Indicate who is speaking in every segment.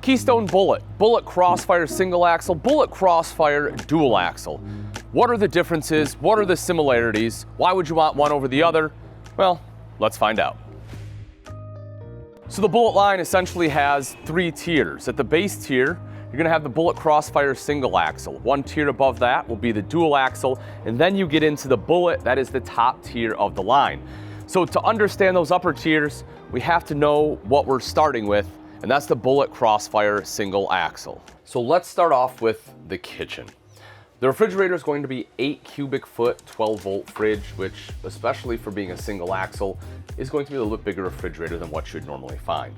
Speaker 1: Keystone Bullet, Bullet Crossfire single axle, Bullet Crossfire dual axle. What are the differences? What are the similarities? Why would you want one over the other? Well, let's find out. So the Bullet line essentially has three tiers. At the base tier, you're gonna have the Bullet Crossfire single axle. One tier above that will be the dual axle, and then you get into the Bullet, that is the top tier of the line. So to understand those upper tiers, we have to know what we're starting with, and that's the Bullet Crossfire single axle. So let's start off with the kitchen. The refrigerator is going to be 8 cubic foot, 12 volt fridge, which, especially for being a single axle, is going to be a little bit bigger refrigerator than what you'd normally find.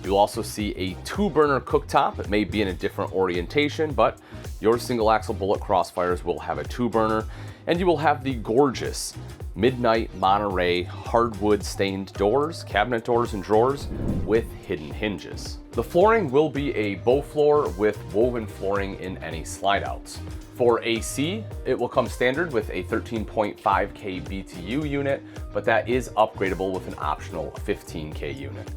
Speaker 1: You'll also see a 2-burner cooktop. It may be in a different orientation, but your single axle Bullet Crossfires will have a 2-burner, and you will have the gorgeous Midnight Monterey hardwood stained doors, cabinet doors and drawers with hidden hinges. The flooring will be a bow floor with woven flooring in any slide outs. For AC, it will come standard with a 13.5K BTU unit, but that is upgradable with an optional 15K unit.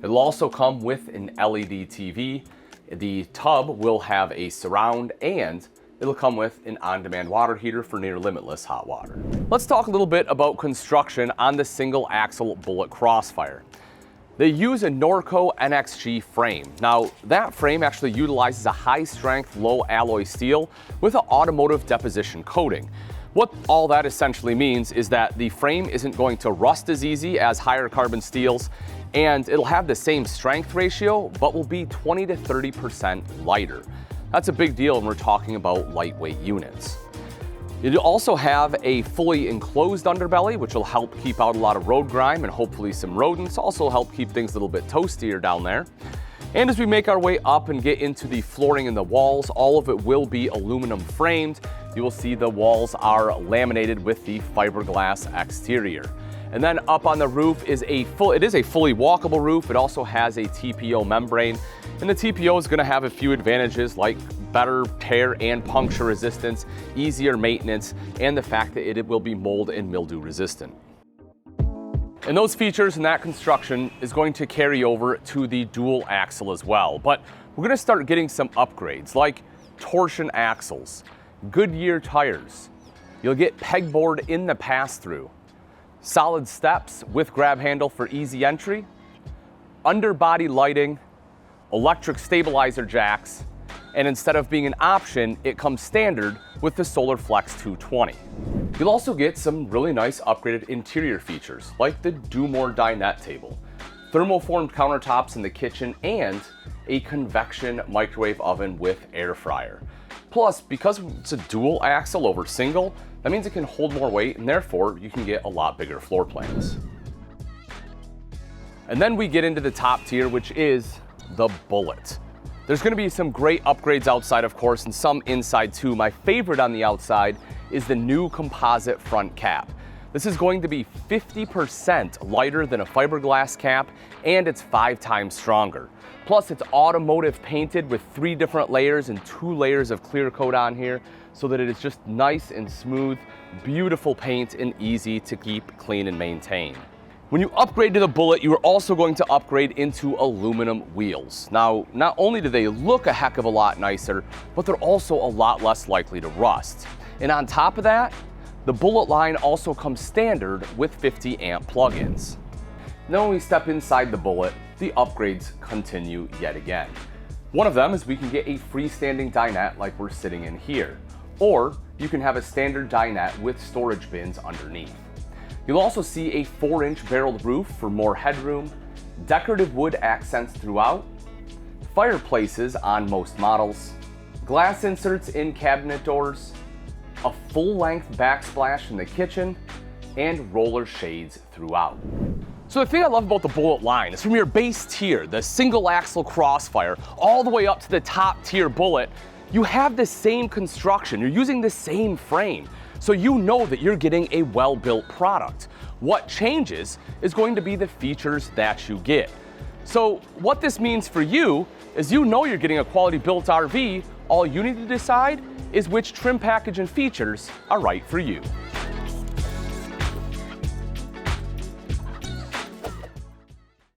Speaker 1: It'll also come with an LED TV. The tub will have a surround, and it'll come with an on-demand water heater for near limitless hot water. Let's talk a little bit about construction on the single axle Bullet Crossfire. They use a Norco NXG frame. Now, that frame actually utilizes a high-strength, low-alloy steel with an automotive deposition coating. What all that essentially means is that the frame isn't going to rust as easy as higher carbon steels, and it'll have the same strength ratio, but will be 20 to 30% lighter. That's a big deal when we're talking about lightweight units. You'll also have a fully enclosed underbelly, which will help keep out a lot of road grime and hopefully some rodents, also help keep things a little bit toastier down there. And as we make our way up and get into the flooring and the walls, all of it will be aluminum framed. You will see the walls are laminated with the fiberglass exterior. And then up on the roof is it is a fully walkable roof. It also has a TPO membrane, and the TPO is going to have a few advantages like better tear and puncture resistance, easier maintenance, and the fact that it will be mold and mildew resistant. And those features and that construction is going to carry over to the dual axle as well. But we're going to start getting some upgrades like torsion axles, Goodyear tires. You'll get pegboard in the pass-through, solid steps with grab handle for easy entry, underbody lighting, electric stabilizer jacks, and instead of being an option, it comes standard with the Solar Flex 220. You'll also get some really nice upgraded interior features like the Do More dinette table, thermoformed countertops in the kitchen, and a convection microwave oven with air fryer. Plus, because it's a dual axle over single, that means it can hold more weight, and therefore you can get a lot bigger floor plans. And then we get into the top tier, which is the Bullet. There's going to be some great upgrades outside, of course, and some inside too. My favorite on the outside is the new composite front cap. This is going to be 50% lighter than a fiberglass cap, and it's 5 times stronger. Plus, it's automotive painted with 3 different layers and 2 layers of clear coat on here, so that it is just nice and smooth, beautiful paint, and easy to keep clean and maintain. When you upgrade to the Bullet, you are also going to upgrade into aluminum wheels. Now, not only do they look a heck of a lot nicer, but they're also a lot less likely to rust. And on top of that, the Bullet line also comes standard with 50 amp plugins. Now when we step inside the Bullet, the upgrades continue yet again. One of them is we can get a freestanding dinette like we're sitting in here, or you can have a standard dinette with storage bins underneath. You'll also see a 4-inch barreled roof for more headroom, decorative wood accents throughout, fireplaces on most models, glass inserts in cabinet doors, a full-length backsplash in the kitchen, and roller shades throughout. So the thing I love about the Bullet line is from your base tier, the single axle Crossfire, all the way up to the top tier Bullet, you have the same construction. You're using the same frame. So you know that you're getting a well-built product. What changes is going to be the features that you get. So what this means for you is you know you're getting a quality built RV. All you need to decide is which trim package and features are right for you.